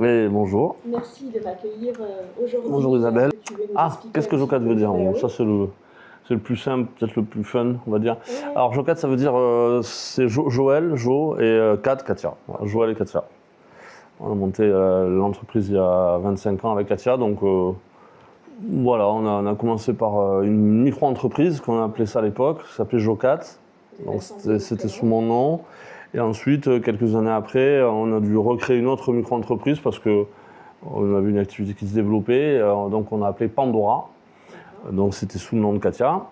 Oui, bonjour. Merci de m'accueillir aujourd'hui. Bonjour Isabelle. Tu veux nous Ah, expliquer qu'est-ce que un petit Jocat veut peu. dire? Bon, Oui. ça c'est le plus simple, peut-être le plus fun, on va dire. Ouais. Alors Jocat, ça veut dire c'est Joël, Jo et Kat, Katia. Voilà, Joël et Katia. On a monté l'entreprise il y a 25 ans avec Katia, donc voilà, on a commencé par une micro-entreprise qu'on a appelé ça à l'époque, ça s'appelait Jocat. Donc c'était sous mon nom. Et ensuite, quelques années après, on a dû recréer une autre micro-entreprise parce que on avait une activité qui se développait, donc on a appelé Pandora. Donc c'était sous le nom de Katia.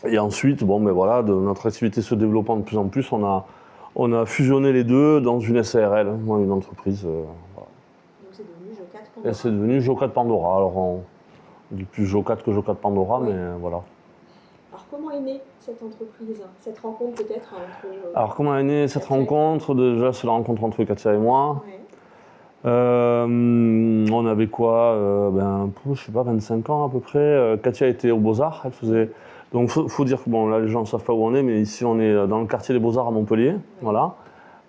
Et ensuite, bon, ben voilà, de notre activité se développant de plus en plus, on a fusionné les deux dans une SARL, une entreprise. Voilà. Donc c'est devenu Jocat Pandora. Et c'est devenu Jocat Pandora. Alors on dit plus Jocat que Jocat Pandora, Oui. mais voilà. Alors comment est née cette entreprise, cette rencontre peut-être entre... Alors comment est née cette rencontre? Déjà, c'est la rencontre entre Katia et moi. Ouais. On avait quoi? Je sais pas, 25 ans à peu près. Katia était aux Beaux-Arts, elle faisait... Donc faut dire que bon, là les gens ne savent pas où on est, mais ici on est dans le quartier des Beaux-Arts à Montpellier. Ouais. Voilà.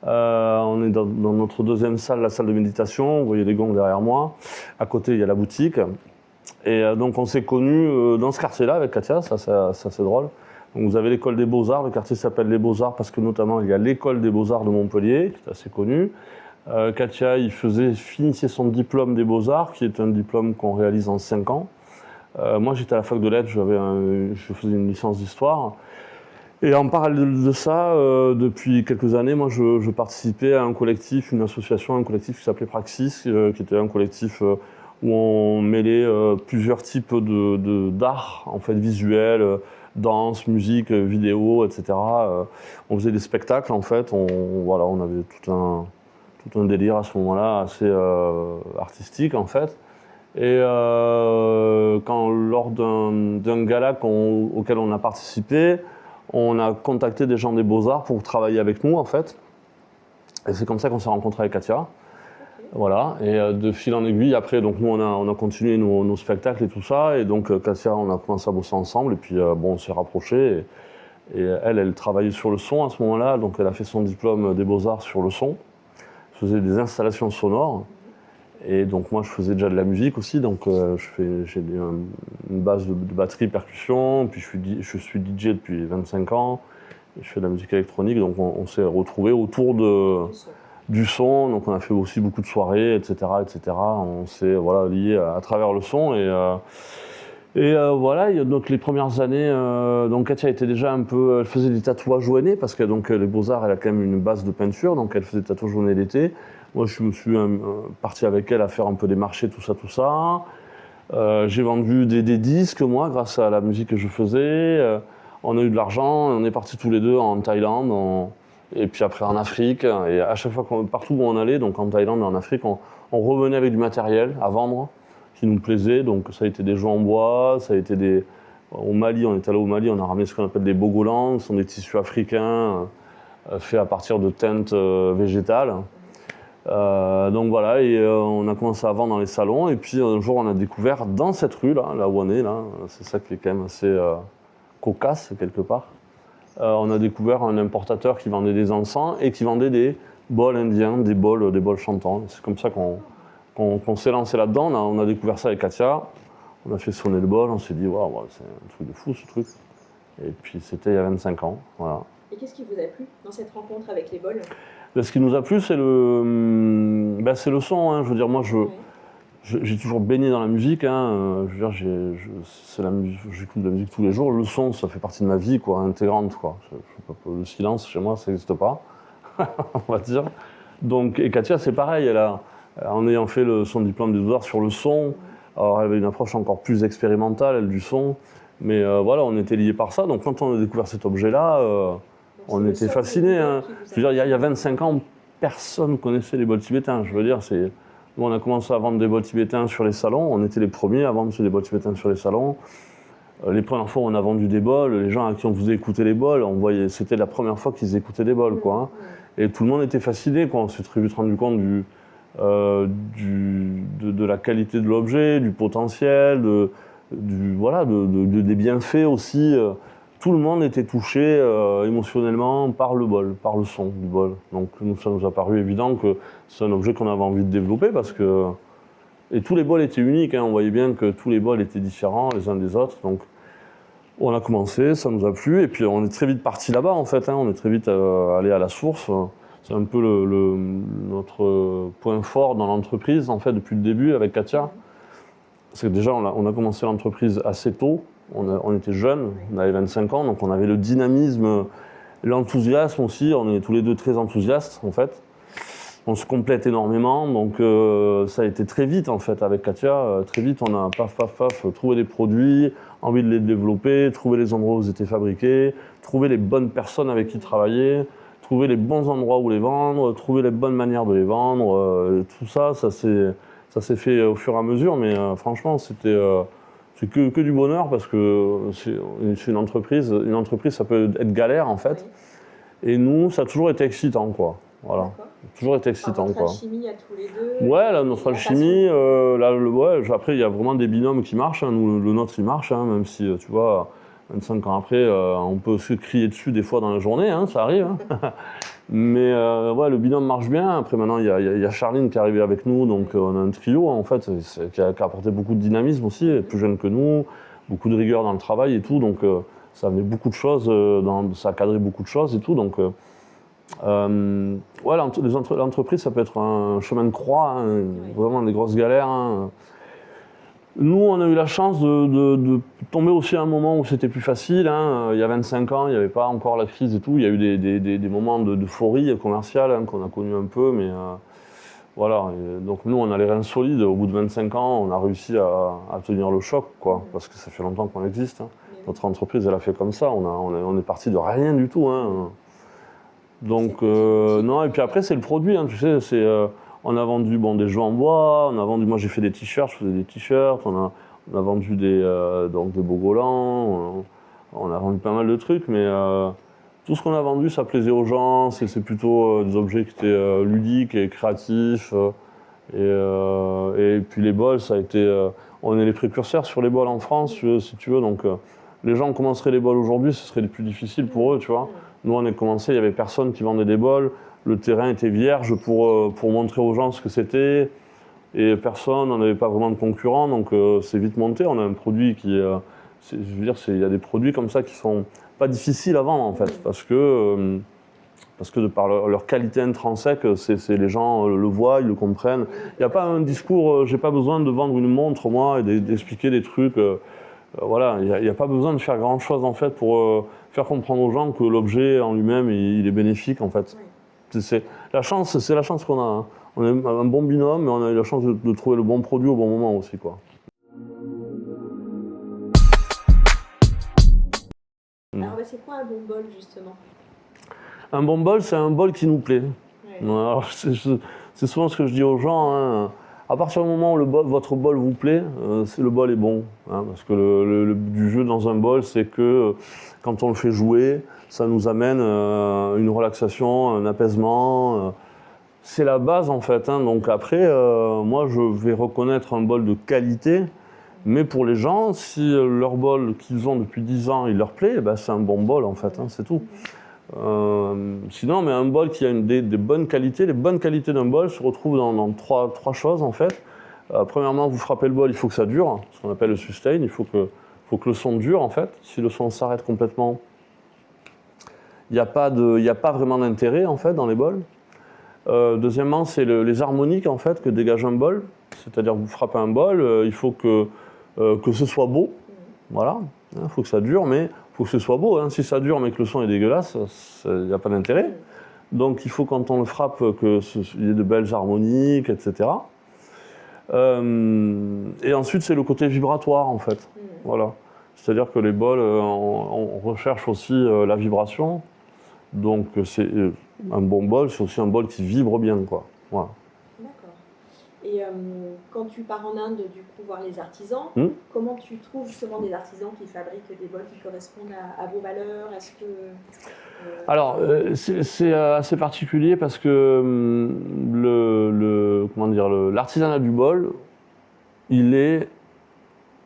On est dans notre deuxième salle, la salle de méditation. Vous voyez les gongs derrière moi. À côté, il y a la boutique. Et donc on s'est connus dans ce quartier-là avec Katia, ça c'est drôle. Donc vous avez l'école des Beaux-Arts, le quartier s'appelle les Beaux-Arts parce que notamment il y a l'école des Beaux-Arts de Montpellier, qui est assez connue. Katia, finissait son diplôme des Beaux-Arts, qui est un diplôme qu'on réalise en 5 ans. Moi, j'étais à la fac de lettres, je faisais une licence d'histoire. Et en parallèle de ça, depuis quelques années, moi, je participais à un collectif, une association, un collectif qui s'appelait Praxis, qui était un collectif où on mêlait plusieurs types d'art, en fait, visuel, danse, musique, vidéo, etc. On faisait des spectacles, en fait. On avait tout un délire à ce moment-là, assez artistique en fait. Et lors d'un gala auquel on a participé, on a contacté des gens des Beaux-Arts pour travailler avec nous en fait. Et c'est comme ça qu'on s'est rencontrés avec Katia. Okay. Voilà, et de fil en aiguille, après, donc nous on a continué nos spectacles et tout ça, et donc Katia, on a commencé à bosser ensemble, et puis on s'est rapprochés, et elle travaillait sur le son à ce moment-là, donc elle a fait son diplôme des Beaux-Arts sur le son. Je faisais des installations sonores, et donc moi je faisais déjà de la musique aussi, donc j'ai une base de batterie, percussion, puis je suis DJ depuis 25 ans, et je fais de la musique électronique, donc on s'est retrouvés autour du son, donc on a fait aussi beaucoup de soirées, etc. On s'est liés à travers le son, donc les premières années, donc Katia était déjà elle faisait des tatouages au nez, parce que donc les Beaux-Arts, elle a quand même une base de peinture, donc elle faisait des tatouages au nez l'été. Moi, je me suis parti avec elle à faire un peu des marchés, tout ça. J'ai vendu des disques, moi, grâce à la musique que je faisais. On a eu de l'argent, on est partis tous les deux en Thaïlande, et puis après en Afrique. Et à chaque fois, partout où on allait, donc en Thaïlande et en Afrique, on revenait avec du matériel à vendre qui nous plaisait. Donc ça a été des jouets en bois, ça a été au Mali, on est allé au Mali, on a ramené ce qu'on appelle des bogolans, ce sont des tissus africains faits à partir de teintes végétales. Donc voilà, et on a commencé à vendre dans les salons, et puis un jour on a découvert dans cette rue là où on est là, c'est ça qui est quand même assez cocasse quelque part. On a découvert un importateur qui vendait des encens et qui vendait des bols indiens, des bols chantants. C'est comme ça qu'on s'est lancé là-dedans. On a découvert ça avec Katia, on a fait sonner le bol, on s'est dit waouh, c'est un truc de fou ce truc. Et puis c'était il y a 25 ans, voilà. Et qu'est-ce qui vous a plu dans cette rencontre avec les bols? Ce qui nous a plu, c'est le son. Hein. Je veux dire, moi, j'ai toujours baigné dans la musique. Hein. Je veux dire, j'écoute de la musique tous les jours. Le son, ça fait partie de ma vie, quoi, intégrante, quoi. Le silence, chez moi, ça n'existe pas, on va dire. Donc, et Katia, c'est pareil. En ayant fait son diplôme des Beaux-Arts sur le son, alors elle avait une approche encore plus expérimentale, elle, du son. Mais on était liés par ça. Donc, quand on a découvert cet objet-là, on était fascinés. Hein. Je veux dire, il y a 25 ans, personne ne connaissait les bols tibétains. Je veux dire, nous, on a commencé à vendre des bols tibétains sur les salons. On était les premiers à vendre des bols tibétains sur les salons. Les premières fois où on a vendu des bols, les gens à qui on faisait écouter les bols, c'était la première fois qu'ils écoutaient des bols, quoi. Hein. Et tout le monde était fasciné, quoi. On s'est très vite rendu compte de la qualité de l'objet, du potentiel, des bienfaits aussi. tout le monde était touché émotionnellement par le bol, par le son du bol. Donc nous, ça nous a paru évident que c'est un objet qu'on avait envie de développer parce que... Et tous les bols étaient uniques, hein, on voyait bien que tous les bols étaient différents les uns des autres. Donc on a commencé, ça nous a plu, et puis on est très vite parti là-bas en fait, hein, on est très vite allé à la source. C'est un peu notre point fort dans l'entreprise en fait depuis le début avec Katia. C'est que déjà on a commencé l'entreprise assez tôt, on était jeunes, on avait 25 ans, donc on avait le dynamisme, l'enthousiasme aussi, on est tous les deux très enthousiastes en fait. On se complète énormément, donc ça a été très vite en fait avec Katia. Très vite, on a paf, trouvé des produits, envie de les développer, trouver les endroits où ils étaient fabriqués, trouver les bonnes personnes avec qui travailler, trouver les bons endroits où les vendre, trouver les bonnes manières de les vendre. Tout ça, ça s'est fait au fur et à mesure, mais franchement, c'est que du bonheur parce que c'est une entreprise. Une entreprise, ça peut être galère en fait. Oui. Et nous, ça a toujours été excitant, quoi. Voilà. Toujours été excitant, votre quoi. alchimie à tous les deux. Ouais, là, notre alchimie, après, il y a vraiment des binômes qui marchent. Hein. Nous, le nôtre, il marche, hein, même si, tu vois, 25 ans après, on peut se crier dessus des fois dans la journée, hein, ça arrive. Hein. Mais ouais, le binôme marche bien. Après, maintenant, il y a Charline qui est arrivée avec nous, donc on a un trio, en fait, qui a apporté beaucoup de dynamisme aussi, elle est plus jeune que nous, beaucoup de rigueur dans le travail et tout, donc ça amenait beaucoup de choses, ça a cadré beaucoup de choses et tout, donc... ouais, l'entreprise, ça peut être un chemin de croix, hein, vraiment des grosses galères. Hein. Nous, on a eu la chance de tomber aussi à un moment où c'était plus facile. Hein. Il y a 25 ans, il n'y avait pas encore la crise et tout. Il y a eu des moments d'euphorie commerciale hein, qu'on a connus un peu, mais voilà. Et donc nous, on a les reins solides. Au bout de 25 ans, on a réussi à tenir le choc, quoi, parce que ça fait longtemps qu'on existe. Hein. Notre entreprise, elle a fait comme ça. On est parti de rien du tout. Hein. Donc, non, et puis après, c'est le produit, hein, tu sais, on a vendu des jeux en bois, moi j'ai fait des t-shirts, je faisais des t-shirts, on a vendu des beaux golants, on a vendu pas mal de trucs, mais tout ce qu'on a vendu, ça plaisait aux gens, c'est plutôt des objets qui étaient ludiques et créatifs, et puis les bols, ça a été, on est les précurseurs sur les bols en France, si tu veux, donc les gens commenceraient les bols aujourd'hui, ce serait les plus difficiles pour eux, tu vois. Nous, on a commencé, il n'y avait personne qui vendait des bols. Le terrain était vierge pour montrer aux gens ce que c'était. Et personne, on n'avait pas vraiment de concurrents, donc c'est vite monté. On a un produit qui je veux dire, il y a des produits comme ça qui sont pas difficiles à vendre, en fait, parce que de par leur qualité intrinsèque, les gens le voient, ils le comprennent. Il n'y a pas un discours, j'ai pas besoin de vendre une montre, moi, et d'expliquer des trucs. Voilà, il n'y a pas besoin de faire grand-chose, en fait, pour faire comprendre aux gens que l'objet en lui-même, il est bénéfique, en fait. Oui. C'est la chance qu'on a. Hein. On a un bon binôme, mais on a eu la chance de trouver le bon produit au bon moment aussi, quoi. Alors, c'est quoi un bon bol, justement? Un bon bol, c'est un bol qui nous plaît. Oui. Alors, c'est souvent ce que je dis aux gens. Hein. À partir du moment où votre bol vous plaît, le bol est bon. Hein, parce que le but du jeu dans un bol, c'est que quand on le fait jouer, ça nous amène une relaxation, un apaisement. C'est la base en fait. Hein, donc après, moi je vais reconnaître un bol de qualité. Mais pour les gens, si leur bol qu'ils ont depuis 10 ans, il leur plaît, ben c'est un bon bol en fait, hein, c'est tout. Sinon, mais un bol qui a des bonnes qualités, les bonnes qualités d'un bol se retrouvent dans trois choses en fait. Premièrement, vous frappez le bol, il faut que ça dure, ce qu'on appelle le sustain, il faut que le son dure en fait. Si le son s'arrête complètement, il n'y a pas vraiment d'intérêt en fait dans les bols. Deuxièmement, c'est les harmoniques en fait que dégage un bol, c'est-à-dire que vous frappez un bol, il faut que ce soit beau, voilà, il faut que ça dure, mais il faut que ce soit beau. Hein. Si ça dure mais que le son est dégueulasse, il n'y a pas d'intérêt. Donc il faut quand on le frappe qu'il y ait de belles harmoniques, etc. Et ensuite c'est le côté vibratoire en fait. Voilà. C'est-à-dire que les bols, on recherche aussi la vibration. Donc c'est un bon bol, c'est aussi un bol qui vibre bien, quoi. Voilà. D'accord. Et quand tu pars en Inde, du coup, voir les artisans, comment tu trouves justement des artisans qui fabriquent des bols qui correspondent à vos valeurs? Est-ce que alors c'est assez particulier parce que l'artisanat du bol, il est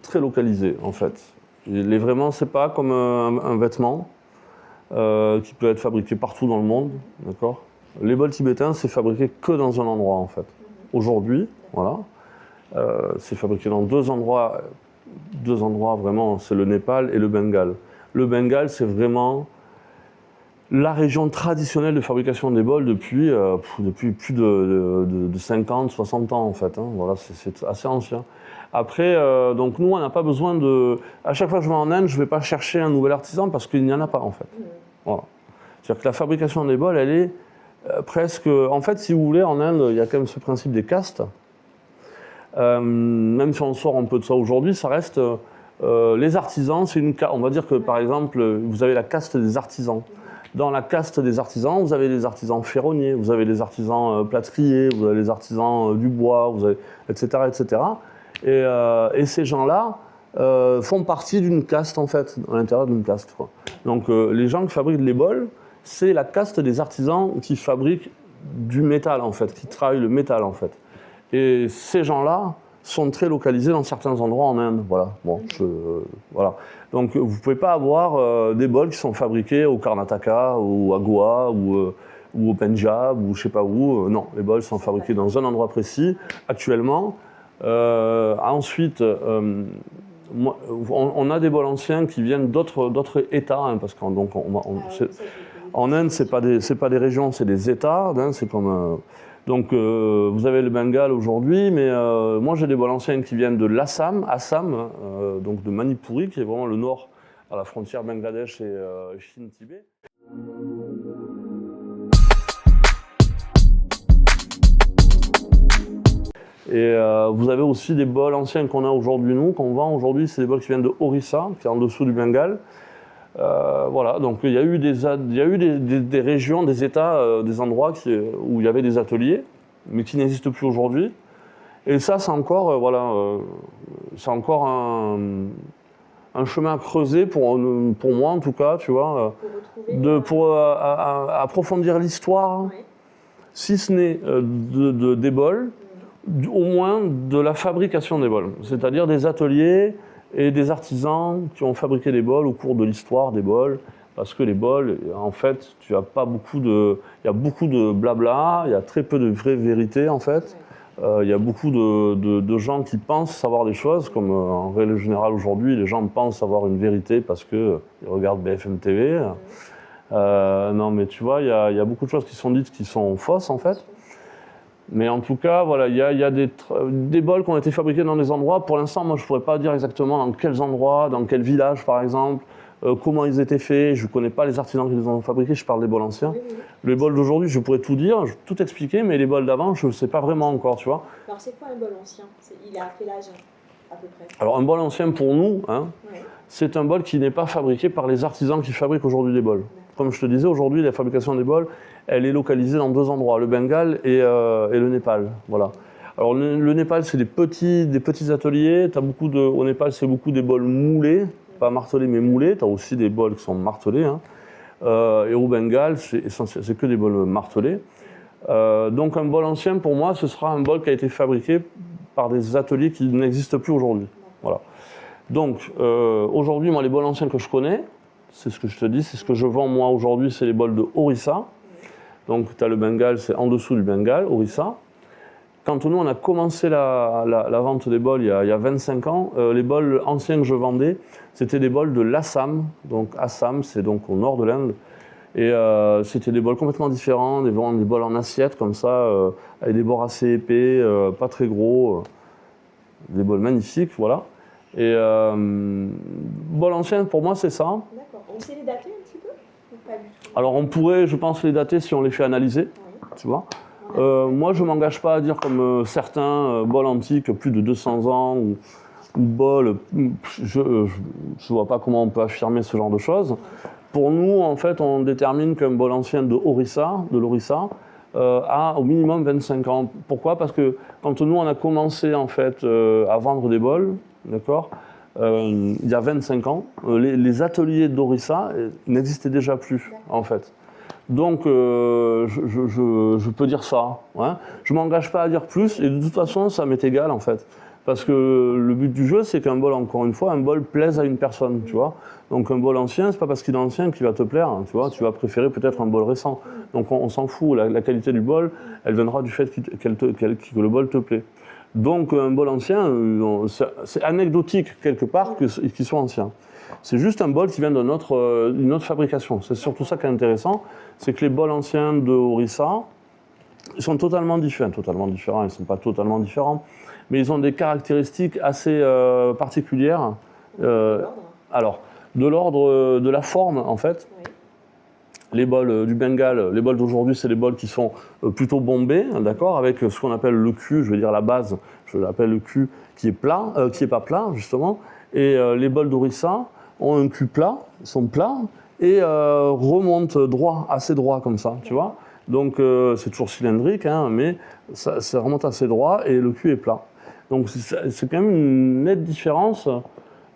très localisé en fait. Vraiment, c'est pas comme un vêtement qui peut être fabriqué partout dans le monde, d'accord. Les bols tibétains, c'est fabriqué que dans un endroit, en fait. Aujourd'hui, voilà, c'est fabriqué dans deux endroits vraiment, c'est le Népal et le Bengale. Le Bengale, c'est vraiment la région traditionnelle de fabrication des bols depuis plus de 50, 60 ans, en fait. Hein. Voilà, c'est assez ancien. Après, donc nous, on n'a pas besoin de... À chaque fois que je vais en Inde, je ne vais pas chercher un nouvel artisan parce qu'il n'y en a pas, en fait. Voilà. C'est-à-dire que la fabrication des bols, elle est presque... En fait, si vous voulez, en Inde, il y a quand même ce principe des castes. Même si on sort un peu de ça aujourd'hui, ça reste... les artisans, c'est une... On va dire que, par exemple, vous avez la caste des artisans. Dans la caste des artisans, vous avez des artisans ferronniers, vous avez des artisans plâtriers, vous avez les artisans du bois, vous avez, etc., etc. Et ces gens-là font partie d'une caste, en fait, à l'intérieur d'une caste, quoi. Donc les gens qui fabriquent les bols, c'est la caste des artisans qui fabriquent du métal, en fait, qui travaillent le métal, en fait. Et ces gens-là sont très localisés dans certains endroits en Inde. Voilà. Bon, voilà. Donc vous ne pouvez pas avoir des bols qui sont fabriqués au Karnataka ou à Goa ou au Pendjab ou je ne sais pas où. Non, les bols sont fabriqués dans un endroit précis actuellement. Ensuite, on a des bols anciens qui viennent d'autres États, hein, parce qu'en Inde, ce n'est pas des régions, c'est des États. Hein, c'est comme... Donc vous avez le Bengale aujourd'hui, mais moi j'ai des bols anciens qui viennent de l'Assam, donc de Manipuri, qui est vraiment le nord à la frontière Bangladesh et Chine-Tibet. Et vous avez aussi des bols anciens qu'on a aujourd'hui, qu'on vend aujourd'hui, c'est des bols qui viennent de Orissa, qui est en dessous du Bengale. Voilà, donc il y a eu des régions, des États, des endroits où il y avait des ateliers, mais qui n'existent plus aujourd'hui. Et ça, c'est encore, c'est encore un chemin à creuser pour moi en tout cas, tu vois, pour approfondir l'histoire, oui. Si ce n'est des bols, au moins de la fabrication des bols, c'est-à-dire des ateliers et des artisans qui ont fabriqué des bols au cours de l'histoire des bols, parce que les bols, en fait, il y a beaucoup de blabla, il y a très peu de vraie vérité, en fait. Il y a beaucoup de gens qui pensent savoir des choses, comme en règle générale aujourd'hui, les gens pensent avoir une vérité parce qu'ils regardent BFM TV. Non, mais tu vois, il y a beaucoup de choses qui sont dites qui sont fausses, en fait. Mais en tout cas, voilà, il y a des bols qui ont été fabriqués dans des endroits. Pour l'instant, moi, je ne pourrais pas dire exactement dans quels endroits, dans quel village, par exemple, comment ils étaient faits. Je ne connais pas les artisans qui les ont fabriqués, je parle des bols anciens. Oui, oui. Les bols d'aujourd'hui, je pourrais tout dire, tout expliquer, mais les bols d'avant, je ne sais pas vraiment encore, tu vois. Alors, c'est quoi un bol ancien? Il a quel âge, à peu près? Alors, un bol ancien, pour nous, hein, oui. C'est un bol qui n'est pas fabriqué par les artisans qui fabriquent aujourd'hui des bols. Comme je te disais, aujourd'hui, la fabrication des bols, elle est localisée dans deux endroits, le Bengale et le Népal. Voilà. Alors le Népal, c'est des petits ateliers. Au Népal, c'est beaucoup des bols moulés, pas martelés, mais moulés. Tu as aussi des bols qui sont martelés. Hein. Et au Bengale, c'est que des bols martelés. Donc un bol ancien, pour moi, ce sera un bol qui a été fabriqué par des ateliers qui n'existent plus aujourd'hui. Voilà. Donc aujourd'hui, moi, les bols anciens que je connais, c'est ce que je te dis, c'est ce que je vends moi aujourd'hui, c'est les bols de Orissa. Donc tu as le Bengale, c'est en dessous du Bengale, Orissa. Quand nous on a commencé la vente des bols il y a 25 ans, les bols anciens que je vendais, c'était des bols de l'Assam. Donc Assam, c'est donc au nord de l'Inde. Et c'était des bols complètement différents, des bols en assiette comme ça, avec des bords assez épais, pas très gros, des bols magnifiques, voilà. Et bol ancien, pour moi, c'est ça. D'accord. On sait les dater un petit peu ou pas du tout? Alors, on pourrait, je pense, les dater si on les fait analyser, oui. Tu vois. Moi, je ne m'engage pas à dire comme certains bols antiques, plus de 200 ans, ou bols, je ne vois pas comment on peut affirmer ce genre de choses. Pour nous, en fait, on détermine qu'un bol ancien de l'Orissa, a au minimum 25 ans. Pourquoi? Parce que quand nous, on a commencé, en fait, à vendre des bols, d'accord, il y a 25 ans, les ateliers n'existaient déjà plus, en fait. Donc, je peux dire ça. Hein. Je ne m'engage pas à dire plus, et de toute façon, ça m'est égal, en fait. Parce que le but du jeu, c'est qu'un bol, encore une fois, un bol plaise à une personne, tu vois. Donc un bol ancien, c'est pas parce qu'il est ancien qu'il va te plaire, hein, tu vois. Tu vas préférer peut-être un bol récent. Donc on s'en fout. La qualité du bol, elle viendra du fait que le bol te plaît. Donc un bol ancien, c'est anecdotique quelque part qu'il soit ancien. C'est juste un bol qui vient d'une autre fabrication. C'est surtout ça qui est intéressant, c'est que les bols anciens de Orissa, ils sont totalement différents. Ils ne sont pas totalement différents, mais ils ont des caractéristiques assez particulières. Alors, de l'ordre de la forme, en fait. Oui. Les bols du Bengale, les bols d'aujourd'hui, c'est les bols qui sont plutôt bombés, d'accord, avec ce qu'on appelle le cul, je veux dire la base, je l'appelle le cul, qui est plat, qui n'est pas plat, justement. Et les bols d'Orissa ont un cul plat, sont plats, et remontent droit, assez droit comme ça, tu vois. Donc c'est toujours cylindrique, hein, mais ça remonte assez droit et le cul est plat. Donc c'est quand même une nette différence.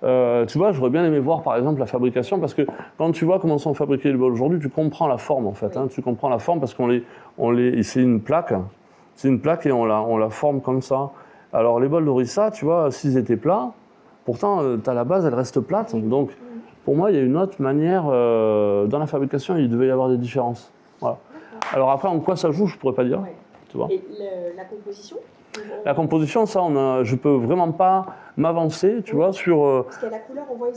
Tu vois, j'aurais bien aimé voir par exemple la fabrication, parce que quand tu vois comment sont fabriqués les bols aujourd'hui, tu comprends la forme en fait. Hein, tu comprends la forme parce c'est une plaque et on la forme comme ça. Alors les bols d'Orissa, tu vois, s'ils étaient plats, pourtant tu as la base, elle reste plate. Donc pour moi, il y a une autre manière, dans la fabrication, il devait y avoir des différences. Voilà. Alors après, en quoi ça joue, je ne pourrais pas dire. Ouais. Tu vois. Et la composition ? La composition, ça, je ne peux vraiment pas m'avancer, tu vois, sur... Parce qu'à la couleur, on voit, ils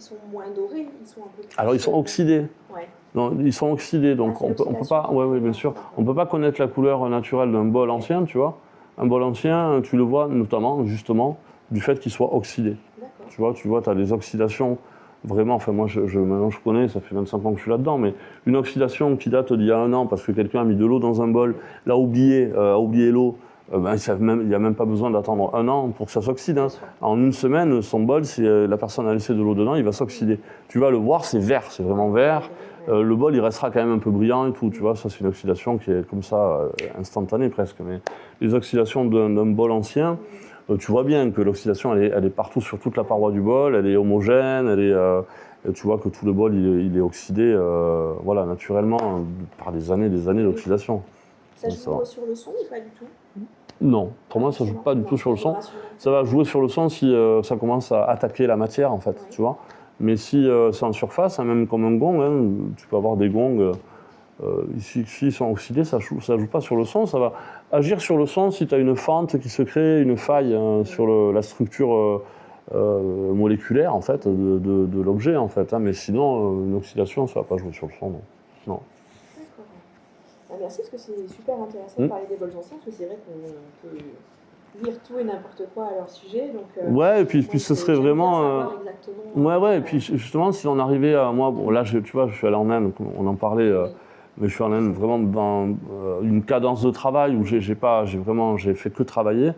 sont moins dorés, ils sont un peu plus... Alors, ils sont oxydés. Ouais. Non, ils sont oxydés, donc on peut pas... Oui, bien sûr. On ne peut pas connaître la couleur naturelle d'un bol ancien, tu vois. Un bol ancien, tu le vois notamment, justement, du fait qu'il soit oxydé. Tu vois, tu as des oxydations... Vraiment, enfin moi maintenant je connais, ça fait 25 ans que je suis là-dedans, mais une oxydation qui date d'il y a 1 an parce que quelqu'un a mis de l'eau dans un bol, l'a oublié, a oublié l'eau, il n'y a même pas besoin d'attendre 1 an pour que ça s'oxyde. Hein. En 1 semaine, son bol, si la personne a laissé de l'eau dedans, il va s'oxyder. Tu vas le voir, c'est vert, c'est vraiment vert. Le bol, il restera quand même un peu brillant et tout, tu vois, ça c'est une oxydation qui est comme ça, instantanée presque. Mais les oxydations d'un bol ancien, tu vois bien que l'oxydation, elle est partout sur toute la paroi du bol, elle est homogène, tu vois que tout le bol, il est oxydé voilà, naturellement par des années d'oxydation. Ça joue sur le son ou pas du tout ? Non, pour moi, ça ne joue pas du tout sur le son. Ça va jouer sur le son si ça commence à attaquer la matière, en fait, tu vois. Mais si c'est en surface, hein, même comme un gong, hein, tu peux avoir des gongs... Ici, ils sont oxydés, ça joue pas sur le son, ça va agir sur le son si tu as une fente qui se crée, une faille sur la structure moléculaire en fait, de l'objet en fait. Hein, mais sinon, une oxydation, ça va pas jouer sur le son. Non. D'accord. Merci parce que c'est super intéressant de parler des bols anciens, parce que c'est vrai qu'on peut lire tout et n'importe quoi à leur sujet. Donc, ouais, et puis ce serait vraiment... ouais, et puis justement, si on arrivait à... Moi, bon, là, tu vois, je suis allé en Inde, on en parlait... Mais je suis en Inde vraiment dans une cadence de travail où j'ai fait que travailler.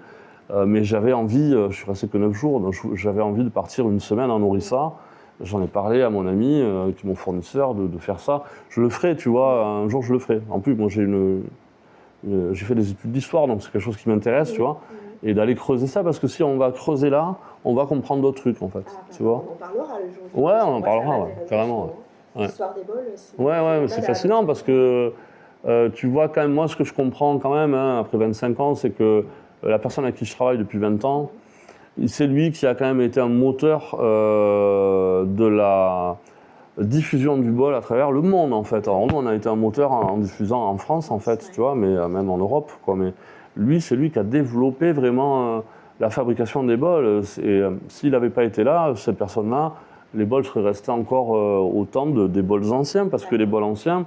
Mais j'avais envie, je suis resté que 9 jours, donc j'avais envie de partir 1 semaine en Orissa. J'en ai parlé à mon ami, qui est mon fournisseur, de faire ça. Je le ferai, tu vois, un jour je le ferai. En plus, moi j'ai fait des études d'histoire, donc c'est quelque chose qui m'intéresse, tu vois. Et d'aller creuser ça, parce que si on va creuser là, on va comprendre d'autres trucs, en fait, tu vois. On en parlera le jour. Ouais, on en parlera, carrément. Ouais. L'histoire des bols, c'est fascinant parce que tu vois quand même, moi ce que je comprends quand même, hein, après 25 ans, c'est que la personne avec qui je travaille depuis 20 ans, c'est lui qui a quand même été un moteur de la diffusion du bol à travers le monde en fait. Alors nous on a été un moteur en diffusant en France en fait, tu vois, mais même en Europe quoi. Mais lui, c'est lui qui a développé vraiment la fabrication des bols. Et s'il n'avait pas été là, cette personne-là, les bols seraient restés encore autant des bols anciens, parce que les bols anciens,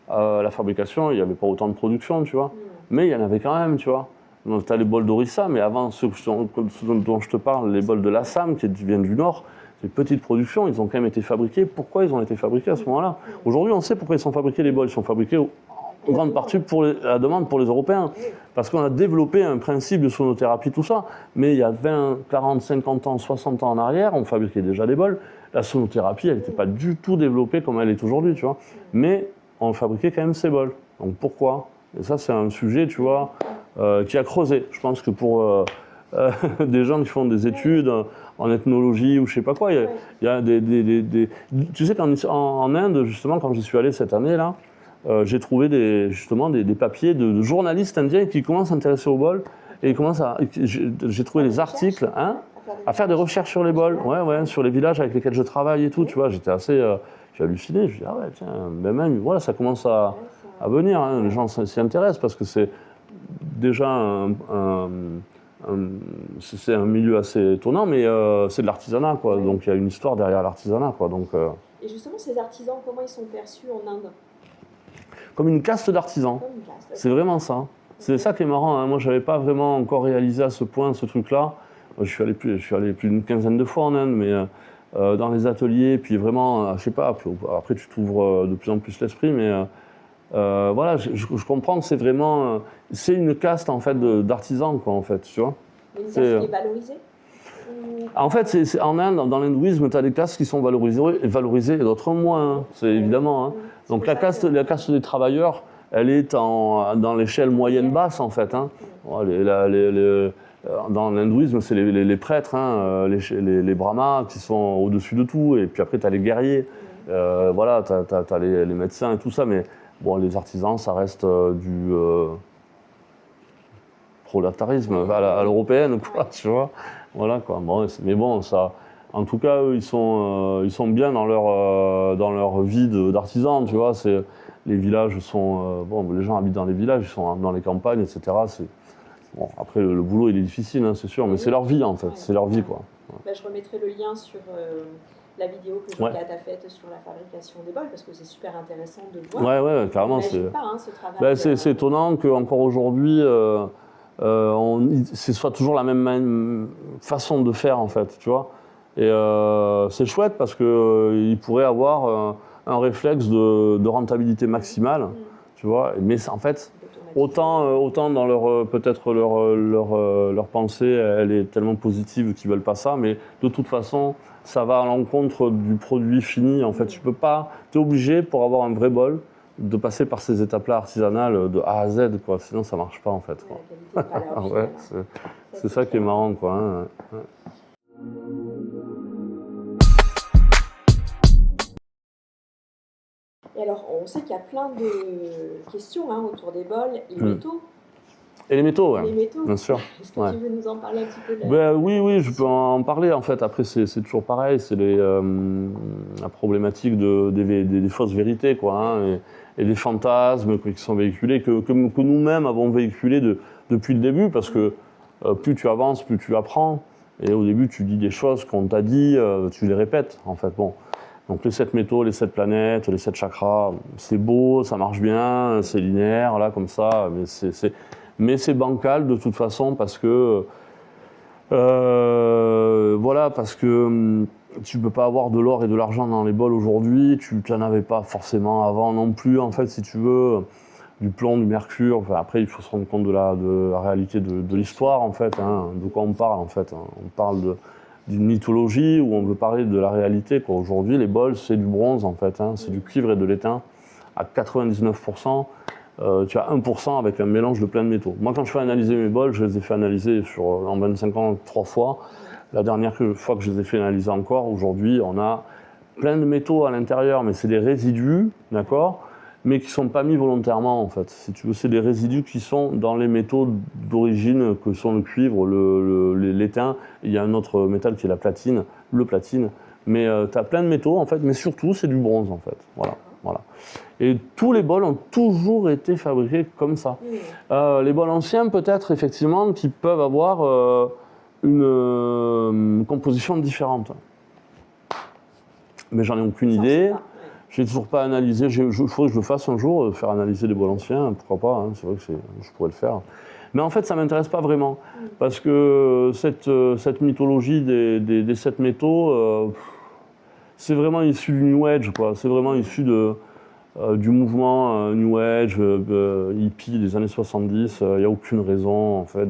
la fabrication, il n'y avait pas autant de production, tu vois. Mais il y en avait quand même, tu vois. Donc tu as les bols d'Orissa, mais avant ceux dont je te parle, les bols de l'Assam, qui viennent du Nord, les petites productions, ils ont quand même été fabriqués. Pourquoi ils ont été fabriqués à ce moment-là ? Aujourd'hui, on sait pourquoi ils sont fabriqués, les bols. Ils sont fabriqués en grande partie pour la demande pour les Européens. Parce qu'on a développé un principe de sonothérapie, tout ça. Mais il y a 20, 40, 50 ans, 60 ans en arrière, on fabriquait déjà des bols. La sonothérapie, elle n'était pas du tout développée comme elle est aujourd'hui, tu vois. Mais on fabriquait quand même ces bols. Donc pourquoi ? Et ça, c'est un sujet, tu vois, qui a creusé. Je pense que pour des gens qui font des études en ethnologie ou je sais pas quoi, il y a tu sais qu'en Inde, justement, quand j'y suis allé cette année-là, j'ai trouvé des papiers de journalistes indiens qui commencent à s'intéresser au bol Et il commence j'ai trouvé des articles, hein, à faire des recherches sur les bols, ouais, sur les villages avec lesquels je travaille et tout, tu vois, j'étais assez, j'ai halluciné, je dis ah ouais tiens, ben même, voilà, ça commence à venir, hein, les gens s'y intéressent parce que c'est déjà c'est un milieu assez étonnant, mais c'est de l'artisanat, quoi, donc il y a une histoire derrière l'artisanat, quoi, donc. Et justement, ces artisans, comment ils sont perçus en Inde? Comme une caste d'artisans, c'est vraiment ça. C'est ça qui est marrant, hein. Moi je n'avais pas vraiment encore réalisé à ce point ce truc-là. Je suis allé plus d'une quinzaine de fois en Inde, mais dans les ateliers, puis vraiment, je sais pas, après tu t'ouvres de plus en plus l'esprit, mais voilà, je comprends que c'est vraiment, c'est une caste en fait d'artisans, quoi, en fait, tu vois. Une caste qui est valorisée? En fait, en Inde, dans l'hindouisme, tu as des castes qui sont valorisées et d'autres moins, hein, c'est évidemment. Hein. Donc la caste des travailleurs, elle est dans l'échelle moyenne-basse, en fait. Hein. Dans l'hindouisme, c'est les prêtres, hein, les brahmas qui sont au-dessus de tout, et puis après, tu as les guerriers, voilà, tu as les médecins et tout ça, mais bon, les artisans, ça reste du prolétarisme à l'européenne, quoi, tu vois. Voilà, quoi. Bon, mais bon, ça, en tout cas, eux, ils sont bien dans leur vie d'artisans, tu vois. Les villages sont... bon, les gens habitent dans les villages, ils sont dans les campagnes, etc. Bon, après, le boulot, il est difficile, hein, c'est sûr, mais c'est leur vie, en fait. C'est leur vie, quoi. Bah, je remettrai le lien sur la vidéo que Jean-Cat a faite sur la fabrication des bols, parce que c'est super intéressant de voir. Ouais, carrément. Ce travail. C'est étonnant qu'encore aujourd'hui, ce soit toujours la même façon de faire, en fait, tu vois. Et c'est chouette parce qu'ils pourraient avoir un réflexe de rentabilité maximale, tu vois. Mais en fait, autant dans peut-être leur pensée, elle est tellement positive qu'ils ne veulent pas ça, mais de toute façon, ça va à l'encontre du produit fini. En fait, tu es obligé, pour avoir un vrai bol, de passer par ces étapes-là artisanales de A à Z, quoi. Sinon ça marche pas, en fait, quoi. Ouais, c'est ça qui est marrant, quoi, hein. Et alors, on sait qu'il y a plein de questions autour des bols, les métaux. Et les métaux, les métaux, bien sûr. Est-ce que tu veux nous en parler un petit peu Oui, je peux en parler, en fait. Après, c'est toujours pareil, c'est la problématique des fausses vérités, quoi, hein, et des fantasmes qui sont véhiculés, que nous-mêmes avons véhiculés depuis le début, parce que plus tu avances, plus tu apprends. Et au début, tu dis des choses qu'on t'a dit, tu les répètes, en fait. Bon. Donc les 7 métaux, les 7 planètes, les 7 chakras, c'est beau, ça marche bien, c'est linéaire, là, comme ça, mais c'est bancal de toute façon parce que voilà, parce que tu peux pas avoir de l'or et de l'argent dans les bols aujourd'hui, tu n'en avais pas forcément avant non plus, en fait, si tu veux, du plomb, du mercure. Enfin, après, il faut se rendre compte de la réalité de l'histoire, en fait, hein, de quoi on parle, en fait. Hein. On parle d'une mythologie où on veut parler de la réalité, quoi. Aujourd'hui, les bols, c'est du bronze, en fait, hein, c'est du cuivre et de l'étain à 99%. Tu as 1% avec un mélange de plein de métaux. Moi, quand je fais analyser mes bols, je les ai fait analyser en 25 ans 3 fois. La dernière fois que je les ai fait analyser encore, aujourd'hui, on a plein de métaux à l'intérieur, mais c'est des résidus, d'accord, mais qui ne sont pas mis volontairement, en fait. Si tu veux, c'est des résidus qui sont dans les métaux d'origine, que sont le cuivre, l'étain. Il y a un autre métal qui est le platine. Mais tu as plein de métaux, en fait, mais surtout, c'est du bronze, en fait. Voilà. Et tous les bols ont toujours été fabriqués comme ça. Les bols anciens, peut-être, effectivement, qui peuvent avoir une composition différente. Mais j'en ai aucune idée. Je n'ai toujours pas analysé. Il faudrait que je le fasse un jour, faire analyser des bols anciens, pourquoi pas, hein, c'est vrai que je pourrais le faire. Mais en fait, ça ne m'intéresse pas vraiment, parce que cette mythologie des 7 métaux, c'est vraiment issu du New Age, quoi. C'est vraiment issu du mouvement New Age, hippie des années 70. Il n'y a aucune raison, en fait,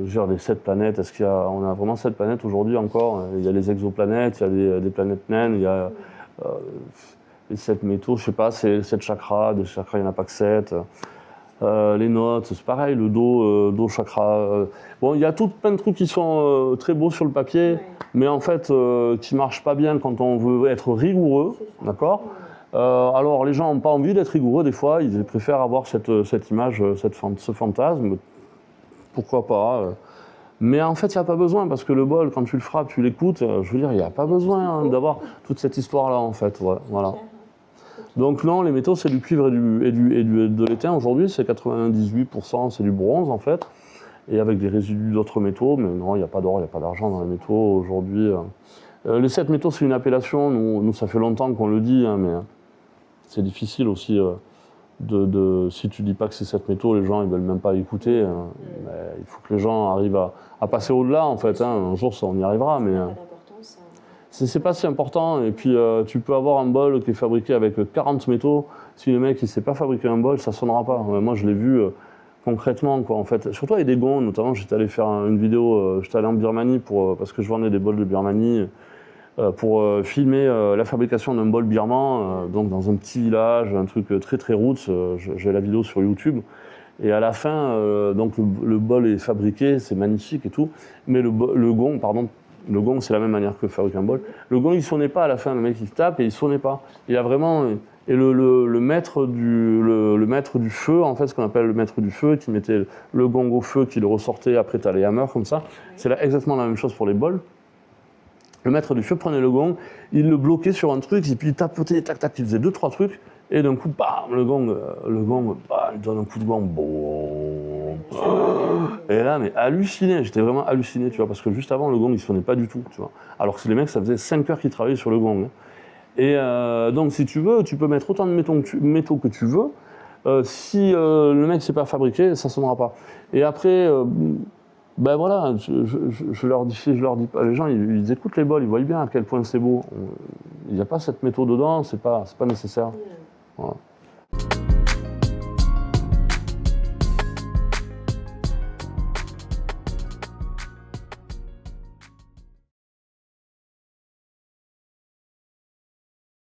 genre des 7 planètes. On a vraiment 7 planètes aujourd'hui encore? Il y a les exoplanètes, il y a des planètes naines, il y a les 7 métaux, je sais pas, c'est 7 chakras. Des chakras, il n'y en a pas que 7. Les notes, c'est pareil, le do chakra. Bon, il y a plein de trucs qui sont très beaux sur le papier, mais en fait, qui ne marchent pas bien quand on veut être rigoureux, d'accord? Alors, les gens n'ont pas envie d'être rigoureux des fois, ils préfèrent avoir cette image, ce fantasme, pourquoi pas. Mais en fait, il n'y a pas besoin, parce que le bol, quand tu le frappes, tu l'écoutes, je veux dire, il n'y a pas besoin d'avoir toute cette histoire-là, en fait. Ouais, voilà. Donc non, les métaux, c'est du cuivre et de l'étain. Aujourd'hui, c'est 98%, c'est du bronze, en fait, et avec des résidus d'autres métaux. Mais non, il n'y a pas d'or, il n'y a pas d'argent dans les métaux aujourd'hui. Les 7 métaux, c'est une appellation. Nous, ça fait longtemps qu'on le dit, hein, mais c'est difficile aussi si tu dis pas que c'est 7 métaux, les gens ils veulent même pas écouter. Mais il faut que les gens arrivent à passer au-delà, en fait. Hein. Un jour, on y arrivera, mais c'est pas si important. Et puis, tu peux avoir un bol qui est fabriqué avec 40 métaux. Si le mec il sait pas fabriquer un bol, ça sonnera pas. Moi, je l'ai vu concrètement, quoi, en fait. Surtout avec des gonds, notamment, j'étais allé faire une vidéo. J'étais allé en Birmanie parce que je vendais des bols de Birmanie. Pour filmer la fabrication d'un bol birman, donc dans un petit village, un truc très très roots. J'ai la vidéo sur YouTube. Et à la fin, donc le bol est fabriqué, c'est magnifique et tout. Mais le gong, c'est la même manière que fabriquer un bol. Le gong, il sonnait pas à la fin. Le mec, il tape et il sonnait pas. Il a vraiment... Et le maître du feu, en fait, ce qu'on appelle le maître du feu, qui mettait le gong au feu, qui le ressortait, après t'as les hammers comme ça. C'est exactement la même chose pour les bols. Le maître du feu prenait le gong, il le bloquait sur un truc, et puis il tapotait, tac, tac, il faisait 2-3 trucs, et d'un coup, bam, le gong, il donne un coup de gong, boum. Et là, mais halluciné, j'étais vraiment halluciné, tu vois, parce que juste avant, le gong, il sonnait pas du tout, tu vois. Alors que les mecs, ça faisait 5 heures qu'ils travaillaient sur le gong. Hein. Et donc, si tu veux, tu peux mettre autant de métaux que tu veux, si le mec ne sait pas fabriquer, ça ne sonnera pas. Et après... ben voilà, je leur dis pas, les gens ils écoutent les bols, ils voient bien à quel point c'est beau. Il n'y a pas cette méthode dedans, c'est pas nécessaire. Voilà.